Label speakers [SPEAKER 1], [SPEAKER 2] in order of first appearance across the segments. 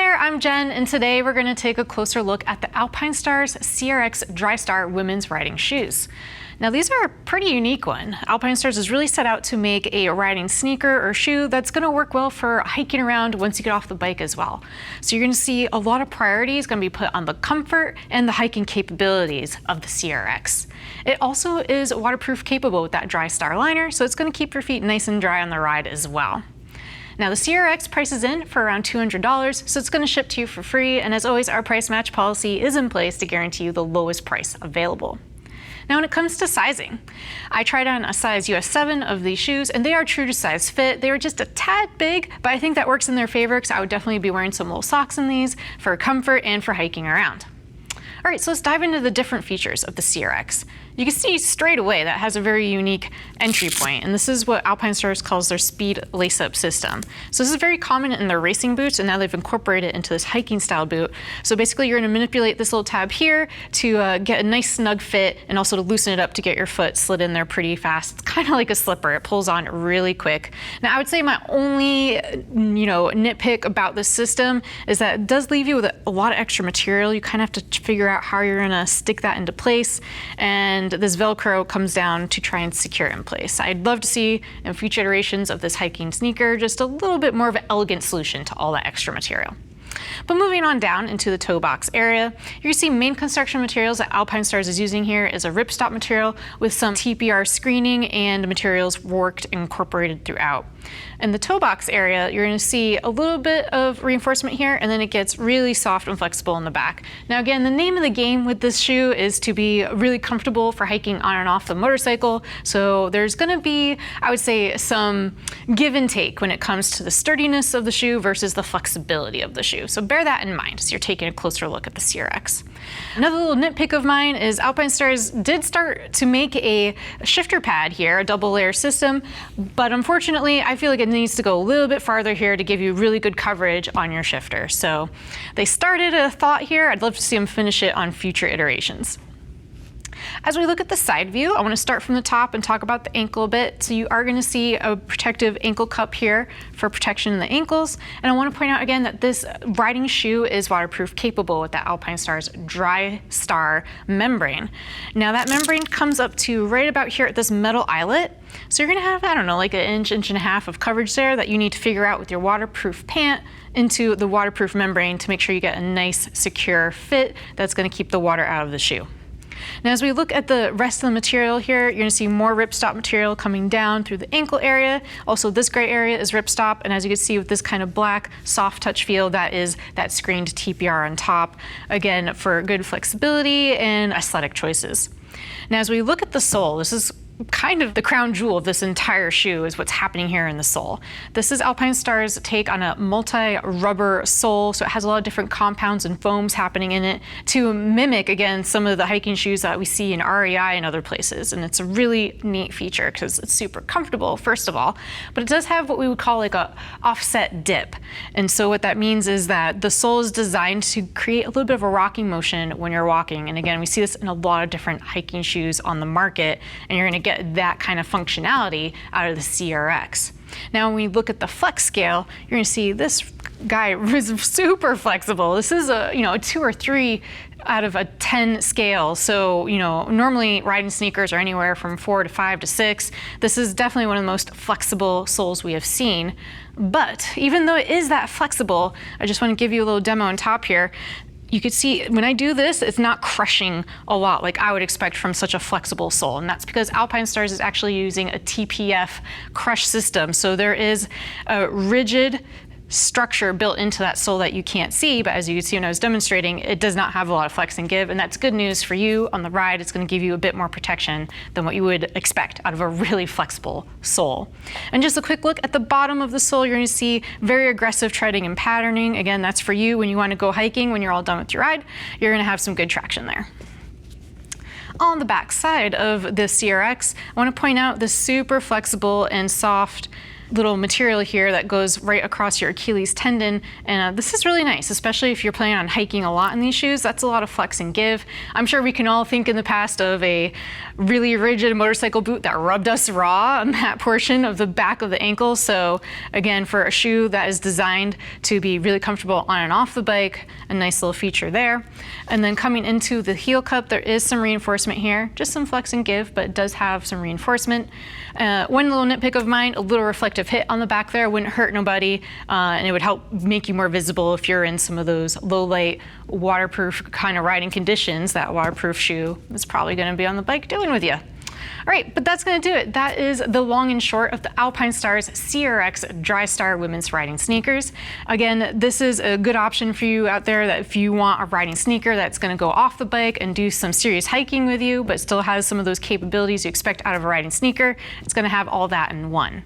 [SPEAKER 1] there, I'm Jen, and today we're going to take a closer look at the Alpinestars CR-X Drystar women's riding shoes. Now these are a pretty unique one. Alpinestars is really set out to make a riding sneaker or shoe that's going to work well for hiking around once you get off the bike as well. So you're going to see a lot of priorities going to be put on the comfort and the hiking capabilities of the CR-X. It also is waterproof capable with that Drystar liner, so it's going to keep your feet nice and dry on the ride as well. Now the CR-X prices in for around $200, so it's going to ship to you for free, and as always, our price match policy is in place to guarantee you the lowest price available. Now when it comes to sizing, I tried on a size US 7 of these shoes and they are true to size fit. They are just a tad big, but I think that works in their favor because I would definitely be wearing some little socks in these for comfort and for hiking around. All right, so let's dive into the different features of the CR-X. You can see straight away that has a very unique entry point, and this is what Alpinestars calls their speed lace-up system. So this is very common in their racing boots, and now they've incorporated it into this hiking style boot. So basically you're gonna manipulate this little tab here to get a nice snug fit and also to loosen it up to get your foot slid in there pretty fast. It's kind of like a slipper. It pulls on really quick. Now I would say my only nitpick about this system is that it does leave you with a lot of extra material. You kind of have to figure out how you're gonna stick that into place, and this Velcro comes down to try and secure it in place. I'd love to see in future iterations of this hiking sneaker just a little bit more of an elegant solution to all that extra material. But moving on down into the toe box area, you can see main construction materials that Alpinestars is using here is a ripstop material with some TPR screening and materials worked and incorporated throughout. In the toe box area, you're going to see a little bit of reinforcement here, and then it gets really soft and flexible in the back. Now again, the name of the game with this shoe is to be really comfortable for hiking on and off the motorcycle. So there's going to be, I would say, some give and take when it comes to the sturdiness of the shoe versus the flexibility of the shoe. So bear that in mind as you're taking a closer look at the CR-X. Another little nitpick of mine is Alpinestars did start to make a shifter pad here, a double layer system, but unfortunately I feel like it needs to go a little bit farther here to give you really good coverage on your shifter. So they started a thought here. I'd love to see them finish it on future iterations. As we look at the side view, I want to start from the top and talk about the ankle a bit. So you are going to see a protective ankle cup here for protection in the ankles. And I want to point out again that this riding shoe is waterproof capable with that Alpinestars Drystar membrane. Now that membrane comes up to right about here at this metal eyelet. So you're going to have, I don't know, like an inch and a half of coverage there that you need to figure out with your waterproof pant into the waterproof membrane to make sure you get a nice secure fit that's going to keep the water out of the shoe. Now as we look at the rest of the material here, you're going to see more ripstop material coming down through the ankle area. Also this gray area is ripstop, and as you can see with this kind of black soft touch feel, that is that screened TPR on top, again for good flexibility and aesthetic choices. Now as we look at the sole, this is kind of the crown jewel of this entire shoe is what's happening here in the sole. This is Alpinestars' take on a multi-rubber sole, so it has a lot of different compounds and foams happening in it to mimic, again, some of the hiking shoes that we see in REI and other places. And it's a really neat feature because it's super comfortable, first of all, but it does have what we would call like a offset dip. And so what that means is that the sole is designed to create a little bit of a rocking motion when you're walking. And again, we see this in a lot of different hiking shoes on the market, and you're going to get that kind of functionality out of the CR-X. Now when we look at the flex scale, you're going to see this guy is super flexible. This is a 2 or 3 out of a 10 scale. So normally riding sneakers are anywhere from 4 to 5 to 6. This is definitely one of the most flexible soles we have seen. But even though it is that flexible, I just want to give you a little demo on top here. You can see when I do this, it's not crushing a lot like I would expect from such a flexible sole. And that's because Alpinestars is actually using a TPF crush system. So there is a rigid structure built into that sole that you can't see, but as you can see when I was demonstrating, it does not have a lot of flex and give, and that's good news for you on the ride. It's going to give you a bit more protection than what you would expect out of a really flexible sole. And just a quick look at the bottom of the sole, you're going to see very aggressive treading and patterning. Again, that's for you when you want to go hiking, when you're all done with your ride, you're going to have some good traction there. On the back side of the CR-X, I want to point out this super flexible and soft little material here that goes right across your Achilles tendon. And this is really nice, especially if you're planning on hiking a lot in these shoes. That's a lot of flex and give. I'm sure we can all think in the past of a really rigid motorcycle boot that rubbed us raw on that portion of the back of the ankle. So again, for a shoe that is designed to be really comfortable on and off the bike, a nice little feature there. And then coming into the heel cup, there is some reinforcement here, just some flex and give, but it does have some reinforcement. One little nitpick of mine, a little reflective hit on the back there wouldn't hurt nobody, and it would help make you more visible if you're in some of those low light, waterproof kind of riding conditions. That waterproof shoe is probably going to be on the bike doing with you. All right, but that's going to do it. That is the long and short of the Alpinestars CR-X Drystar women's riding sneakers. Again, this is a good option for you out there that if you want a riding sneaker that's going to go off the bike and do some serious hiking with you, but still has some of those capabilities you expect out of a riding sneaker, it's going to have all that in one.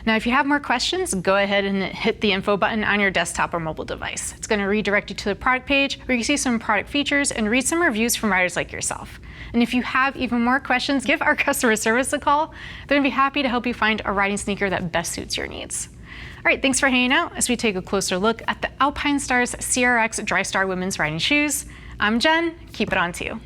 [SPEAKER 1] Now, if you have more questions, go ahead and hit the info button on your desktop or mobile device. It's going to redirect you to the product page where you can see some product features and read some reviews from riders like yourself. And if you have even more questions, give our customer service a call. They're going to be happy to help you find a riding sneaker that best suits your needs. All right, thanks for hanging out as we take a closer look at the Alpinestars CR-X Drystar women's riding shoes. I'm Jen. Keep it on to you.